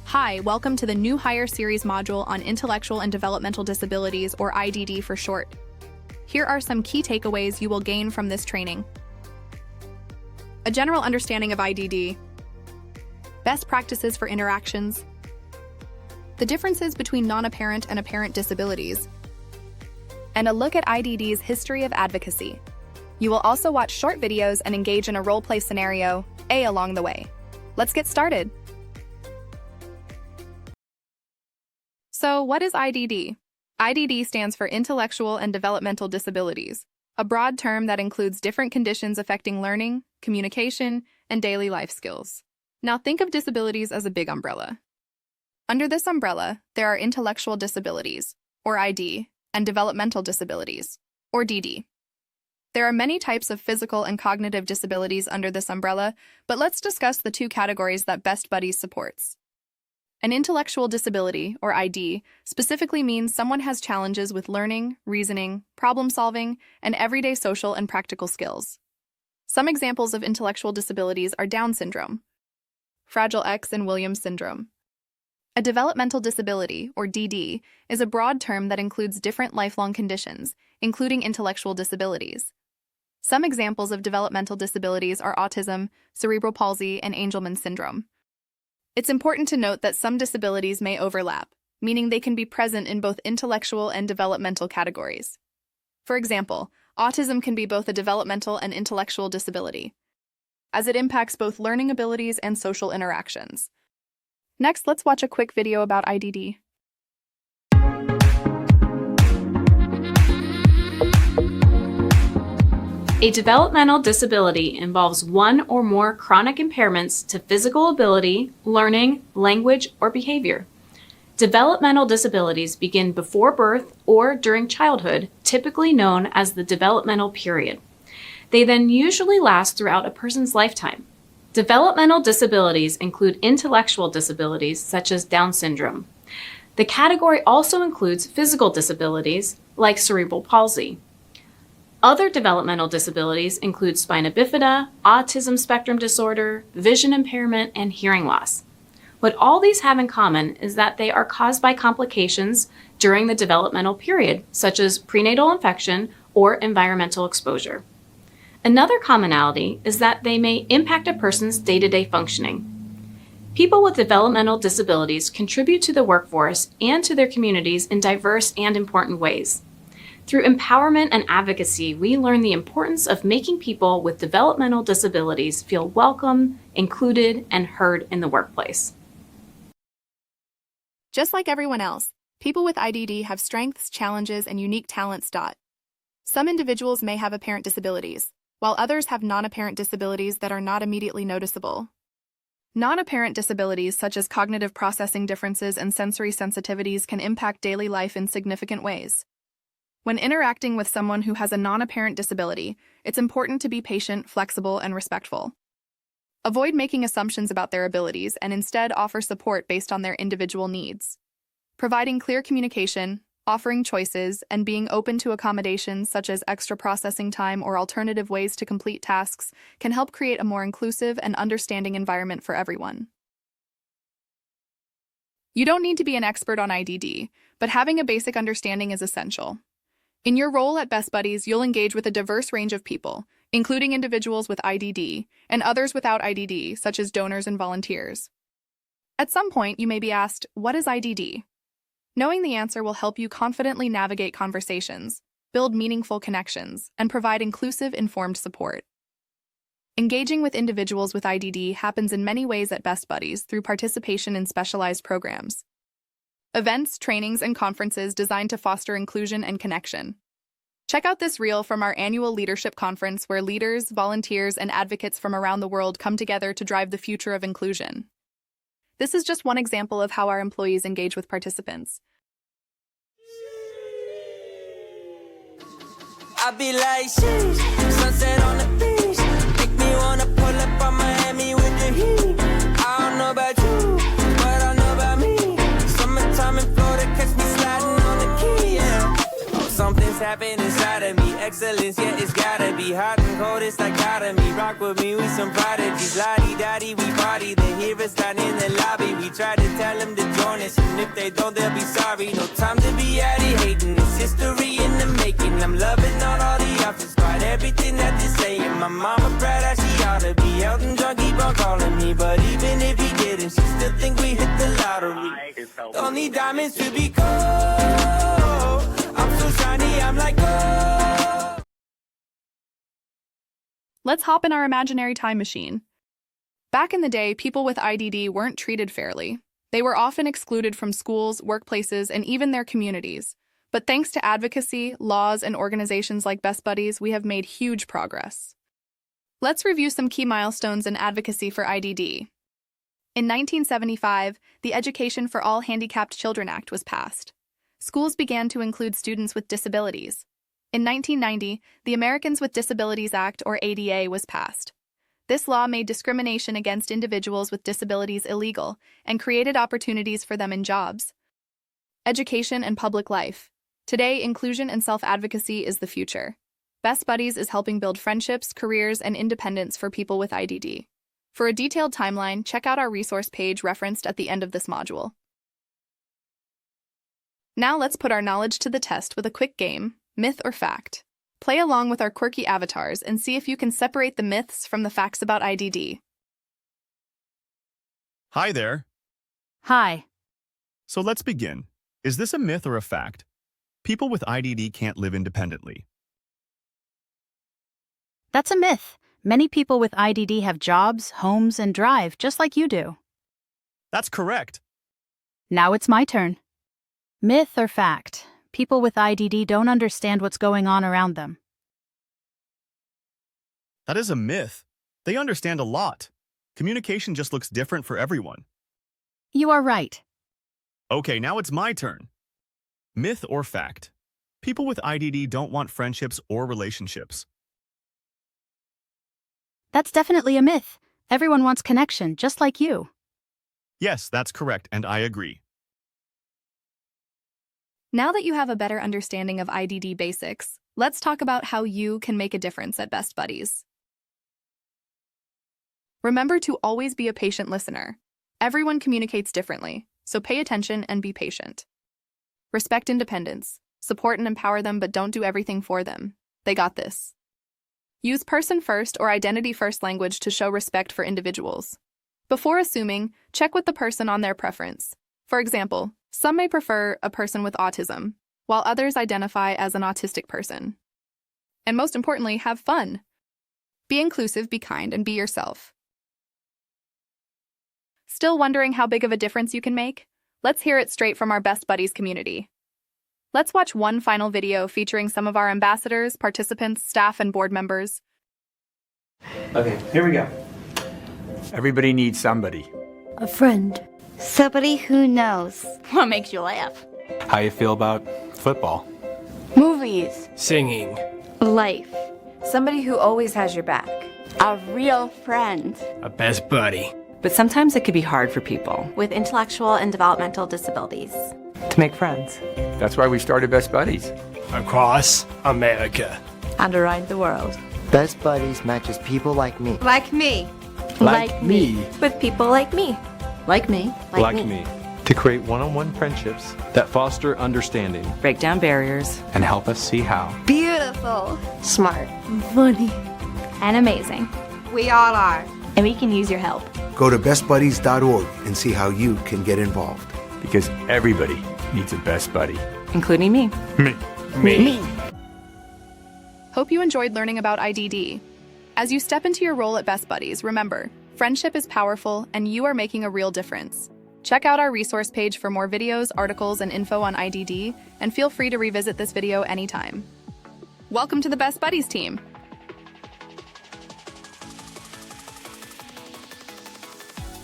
Hi, welcome to the New Hire Series module on Intellectual and Developmental Disabilities, or IDD for short. Here are some key takeaways you will gain from this training. A general understanding of IDD, best practices for interactions, the differences between non-apparent and apparent disabilities, and a look at IDD's history of advocacy. You will also watch short videos and engage in a role-play scenario, along the way. Let's get started. So, what is IDD? IDD stands for Intellectual and Developmental Disabilities, a broad term that includes different conditions affecting learning, communication, and daily life skills. Now think of disabilities as a big umbrella. Under this umbrella, there are intellectual disabilities, or ID, and developmental disabilities, or DD. There are many types of physical and cognitive disabilities under this umbrella, but let's discuss the two categories that Best Buddies supports. An intellectual disability, or ID, specifically means someone has challenges with learning, reasoning, problem-solving, and everyday social and practical skills. Some examples of intellectual disabilities are Down syndrome, Fragile X and Williams syndrome. A developmental disability, or DD, is a broad term that includes different lifelong conditions, including intellectual disabilities. Some examples of developmental disabilities are autism, cerebral palsy, and Angelman syndrome. It's important to note that some disabilities may overlap, meaning they can be present in both intellectual and developmental categories. For example, autism can be both a developmental and intellectual disability, as it impacts both learning abilities and social interactions. Next, let's watch a quick video about IDD. A developmental disability involves one or more chronic impairments to physical ability, learning, language, or behavior. Developmental disabilities begin before birth or during childhood, typically known as the developmental period. They then usually last throughout a person's lifetime. Developmental disabilities include intellectual disabilities such as Down syndrome. The category also includes physical disabilities like cerebral palsy. Other developmental disabilities include spina bifida, autism spectrum disorder, vision impairment, and hearing loss. What all these have in common is that they are caused by complications during the developmental period, such as prenatal infection or environmental exposure. Another commonality is that they may impact a person's day-to-day functioning. People with developmental disabilities contribute to the workforce and to their communities in diverse and important ways. Through empowerment and advocacy, we learn the importance of making people with developmental disabilities feel welcome, included, and heard in the workplace. Just like everyone else, people with IDD have strengths, challenges, and unique talents. Some individuals may have apparent disabilities, while others have non-apparent disabilities that are not immediately noticeable. Non-apparent disabilities such as cognitive processing differences and sensory sensitivities can impact daily life in significant ways. When interacting with someone who has a non-apparent disability, it's important to be patient, flexible, and respectful. Avoid making assumptions about their abilities and instead offer support based on their individual needs. Providing clear communication, offering choices, and being open to accommodations such as extra processing time or alternative ways to complete tasks can help create a more inclusive and understanding environment for everyone. You don't need to be an expert on IDD, but having a basic understanding is essential. In your role at Best Buddies, you'll engage with a diverse range of people, including individuals with IDD and others without IDD, such as donors and volunteers. At some point, you may be asked, what is IDD? Knowing the answer will help you confidently navigate conversations, build meaningful connections, and provide inclusive, informed support. Engaging with individuals with IDD happens in many ways at Best Buddies through participation in specialized programs. Events, trainings, and conferences designed to foster inclusion and connection. Check out this reel from our annual leadership conference where leaders, volunteers, and advocates from around the world come together to drive the future of inclusion. This is just one example of how our employees engage with participants. I be like, sheesh, sunset on the beach. Make me wanna pull up on Miami with the heat. I don't know about you, but I know about me. Summertime in Florida, catch me sliding on the key, yeah. Oh, something's happening inside of me. Excellence, yeah, it's gotta be hot and cold, it's dichotomy. Rock with me, we some prodigies. La-di-da-di, we party. They hear us down in the lobby. We We try to tell them to join us, and if they don't, they'll be sorry. No time to be out here hating, it's history in the making. I'm loving all the options, quite everything that they're saying. My mama proud as she ought to be. Elton John keep on calling me, but even if he didn't, she still think we hit the lottery. Don't need diamonds to be gold. I'm so shiny, I'm like gold. Let's hop in our imaginary time machine. Back in the day, people with IDD weren't treated fairly. They were often excluded from schools, workplaces, and even their communities. But thanks to advocacy, laws, and organizations like Best Buddies, we have made huge progress. Let's review some key milestones in advocacy for IDD. In 1975, the Education for All Handicapped Children Act was passed. Schools began to include students with disabilities. In 1990, the Americans with Disabilities Act, or ADA, was passed. This law made discrimination against individuals with disabilities illegal and created opportunities for them in jobs. Education and public life. Today, inclusion and self-advocacy is the future. Best Buddies is helping build friendships, careers, and independence for people with IDD. For a detailed timeline, check out our resource page referenced at the end of this module. Now let's put our knowledge to the test with a quick game, myth or fact. Play along with our quirky avatars and see if you can separate the myths from the facts about IDD. Hi there. Hi. So let's begin. Is this a myth or a fact? People with IDD can't live independently. That's a myth. Many people with IDD have jobs, homes, and drive, just like you do. That's correct. Now it's my turn. Myth or fact? People with IDD don't understand what's going on around them. That is a myth. They understand a lot. Communication just looks different for everyone. You are right. Okay, now it's my turn. Myth or fact? People with IDD don't want friendships or relationships. That's definitely a myth. Everyone wants connection, just like you. Yes, that's correct, and I agree. Now that you have a better understanding of IDD basics, let's talk about how you can make a difference at Best Buddies. Remember to always be a patient listener. Everyone communicates differently, so pay attention and be patient. Respect independence. Support and empower them, but don't do everything for them. They got this. Use person-first or identity-first language to show respect for individuals. Before assuming, check with the person on their preference. For example, some may prefer a person with autism, while others identify as an autistic person. And most importantly, have fun. Be inclusive, be kind, and be yourself. Still wondering how big of a difference you can make? Let's hear it straight from our Best Buddies community. Let's watch one final video featuring some of our ambassadors, participants, staff, and board members. Okay, here we go. Everybody needs somebody. A friend. Somebody who knows. What makes you laugh? How you feel about football? Movies. Singing. Life. Somebody who always has your back. A real friend. A best buddy. But sometimes it can be hard for people with intellectual and developmental disabilities to make friends. That's why we started Best Buddies. Across America. And around the world. Best Buddies matches people like me. Like me. Like me. With people like me. Like me. Like me. To create one-on-one friendships that foster understanding, break down barriers, and help us see how. Beautiful. Smart. Funny. And amazing. We all are. And we can use your help. Go to bestbuddies.org and see how you can get involved. Because everybody needs a best buddy. Including me. Me. Hope you enjoyed learning about IDD. As you step into your role at Best Buddies, remember, friendship is powerful and you are making a real difference. Check out our resource page for more videos, articles, and info on IDD, and feel free to revisit this video anytime. Welcome to the Best Buddies team.